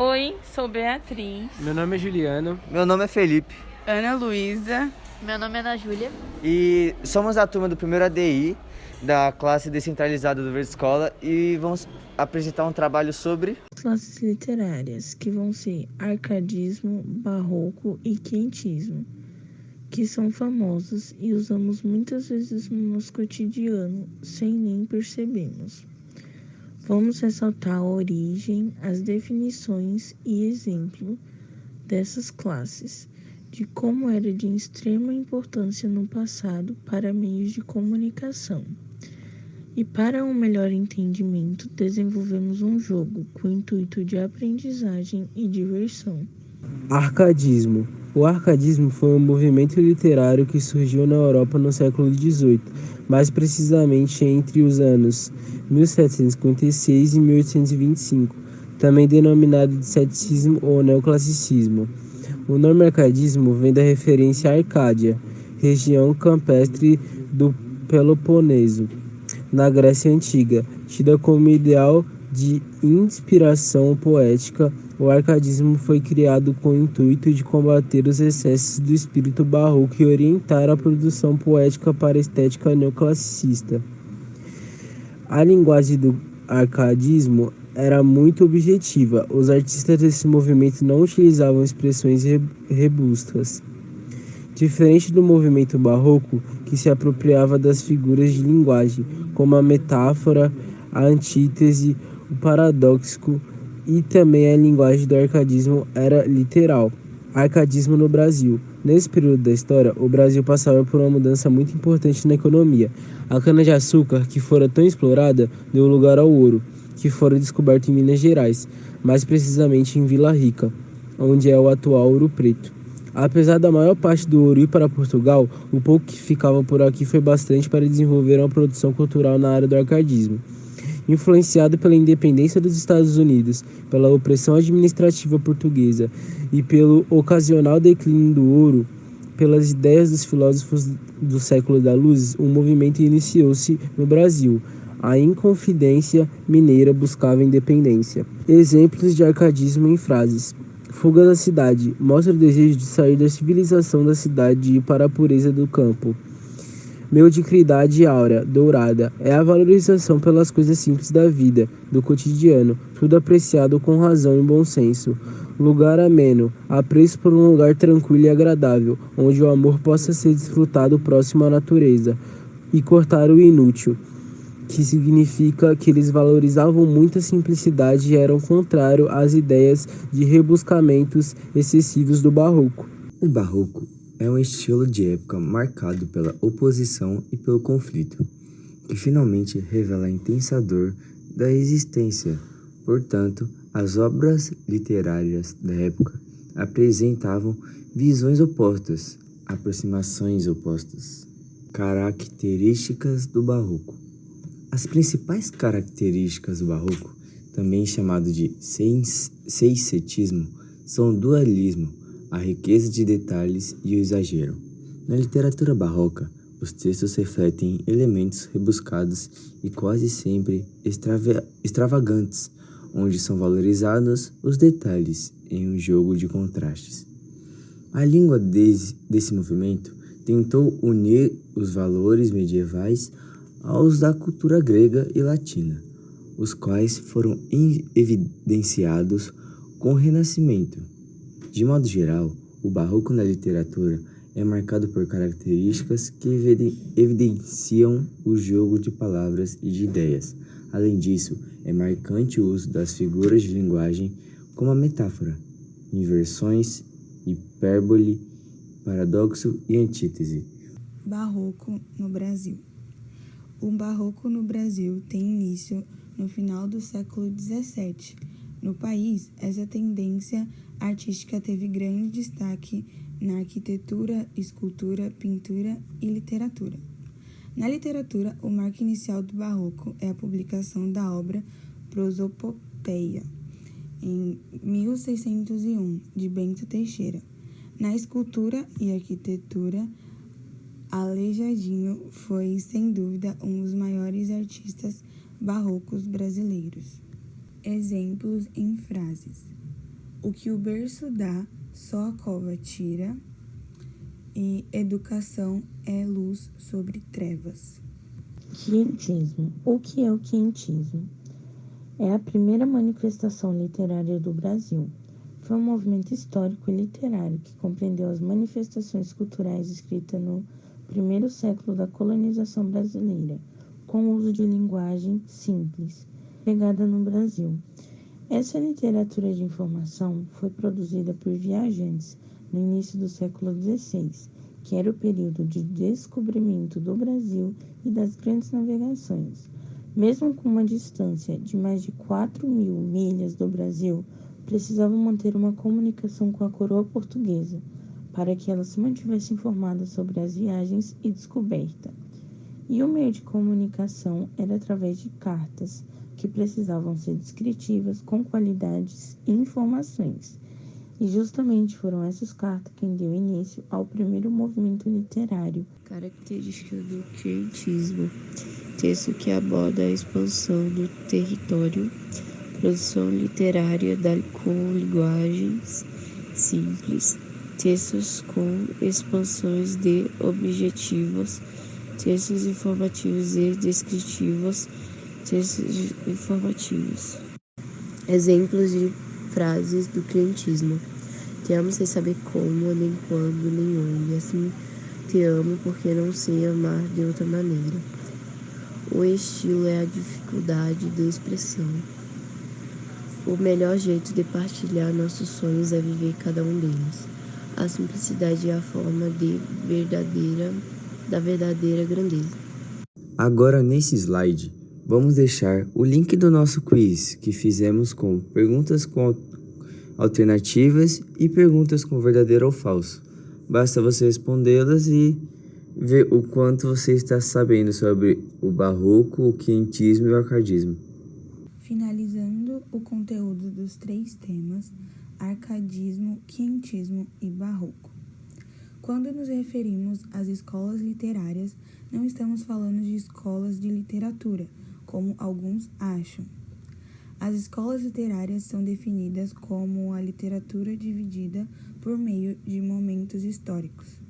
Oi, sou Beatriz. Meu nome é Juliano. Meu nome é Felipe. Ana Luísa. Meu nome é Ana Júlia. E somos a turma do primeiro ADI da classe descentralizada do Verde Escola e vamos apresentar um trabalho sobre classes literárias, que vão ser arcadismo, barroco e quentismo, que são famosos e usamos muitas vezes no nosso cotidiano sem nem percebermos. Vamos ressaltar a origem, as definições e exemplo dessas classes, de como era de extrema importância no passado para meios de comunicação. E para um melhor entendimento, desenvolvemos um jogo com o intuito de aprendizagem e diversão. Arcadismo. O arcadismo foi um movimento literário que surgiu na Europa no século XVIII, mais precisamente entre os anos 1756 e 1825, também denominado de ceticismo ou neoclassicismo. O nome arcadismo vem da referência à Arcádia, região campestre do Peloponeso, na Grécia Antiga, tida como ideal de inspiração poética. O arcadismo foi criado com o intuito de combater os excessos do espírito barroco e orientar a produção poética para a estética neoclassicista. A linguagem do arcadismo era muito objetiva. Os artistas desse movimento não utilizavam expressões robustas, diferente do movimento barroco, que se apropriava das figuras de linguagem, como a metáfora, a antítese, o paradoxo, e também a linguagem do arcadismo era literal. Arcadismo no Brasil. Nesse período da história, o Brasil passava por uma mudança muito importante na economia. A cana-de-açúcar, que fora tão explorada, deu lugar ao ouro, que fora descoberto em Minas Gerais, mais precisamente em Vila Rica, onde é o atual Ouro Preto. Apesar da maior parte do ouro ir para Portugal, o pouco que ficava por aqui foi bastante para desenvolver uma produção cultural na área do arcadismo. Influenciado pela independência dos Estados Unidos, pela opressão administrativa portuguesa e pelo ocasional declínio do ouro, pelas ideias dos filósofos do século da Luz, um movimento iniciou-se no Brasil. A Inconfidência Mineira buscava independência. Exemplos de arcadismo em frases. Fuga da cidade. Mostra o desejo de sair da civilização da cidade e ir para a pureza do campo. Mediocridade áurea, dourada, é a valorização pelas coisas simples da vida, do cotidiano, tudo apreciado com razão e bom senso. Lugar ameno, apreço por um lugar tranquilo e agradável, onde o amor possa ser desfrutado próximo à natureza. E cortar o inútil, que significa que eles valorizavam muito a simplicidade e eram contrário às ideias de rebuscamentos excessivos do barroco. O barroco é um estilo de época marcado pela oposição e pelo conflito, que finalmente revela a intensa dor da existência. Portanto, as obras literárias da época apresentavam visões opostas, aproximações opostas. Características do barroco. As principais características do barroco, também chamado de seicetismo, são o dualismo, a riqueza de detalhes e o exagero. Na literatura barroca, os textos refletem elementos rebuscados e quase sempre extravagantes, onde são valorizados os detalhes em um jogo de contrastes. A língua desse movimento tentou unir os valores medievais aos da cultura grega e latina, os quais foram evidenciados com o Renascimento. De modo geral, o barroco na literatura é marcado por características que evidenciam o jogo de palavras e de ideias. Além disso, é marcante o uso das figuras de linguagem como a metáfora, inversões, hipérbole, paradoxo e antítese. Barroco no Brasil. O barroco no Brasil tem início no final do século XVII. No país, essa tendência artística teve grande destaque na arquitetura, escultura, pintura e literatura. Na literatura, o marco inicial do barroco é a publicação da obra Prosopopeia, em 1601, de Bento Teixeira. Na escultura e arquitetura, Aleijadinho foi, sem dúvida, um dos maiores artistas barrocos brasileiros. Exemplos em frases. O que o berço dá, só a cova tira, e educação é luz sobre trevas. Quentismo. O que é o quentismo? É a primeira manifestação literária do Brasil. Foi um movimento histórico e literário que compreendeu as manifestações culturais escritas no primeiro século da colonização brasileira, com o uso de linguagem simples, pegada no Brasil. Essa literatura de informação foi produzida por viajantes no início do século XVI, que era o período de descobrimento do Brasil e das grandes navegações. Mesmo com uma distância de mais de 4.000 milhas do Brasil, precisavam manter uma comunicação com a coroa portuguesa, para que ela se mantivesse informada sobre as viagens e descoberta. E o meio de comunicação era através de cartas, que precisavam ser descritivas, com qualidades e informações. E justamente foram essas cartas quem deu início ao primeiro movimento literário. Característica do quentismo: texto que aborda a expansão do território, produção literária com linguagens simples, textos com expansões de objetivos, textos informativos e descritivos, textos informativos. Exemplos de frases do quentismo: te amo sem saber como, nem quando, nem onde, assim te amo porque não sei amar de outra maneira. O estilo é a dificuldade de expressão. O melhor jeito de partilhar nossos sonhos é viver cada um deles. A simplicidade é a forma da verdadeira grandeza. Agora, nesse slide, vamos deixar o link do nosso quiz que fizemos com perguntas com alternativas e perguntas com verdadeiro ou falso. Basta você respondê-las e ver o quanto você está sabendo sobre o barroco, o quentismo e o arcadismo. Finalizando o conteúdo dos 3 temas, arcadismo, quentismo e barroco. Quando nos referimos às escolas literárias, não estamos falando de escolas de literatura, como alguns acham. As escolas literárias são definidas como a literatura dividida por meio de momentos históricos.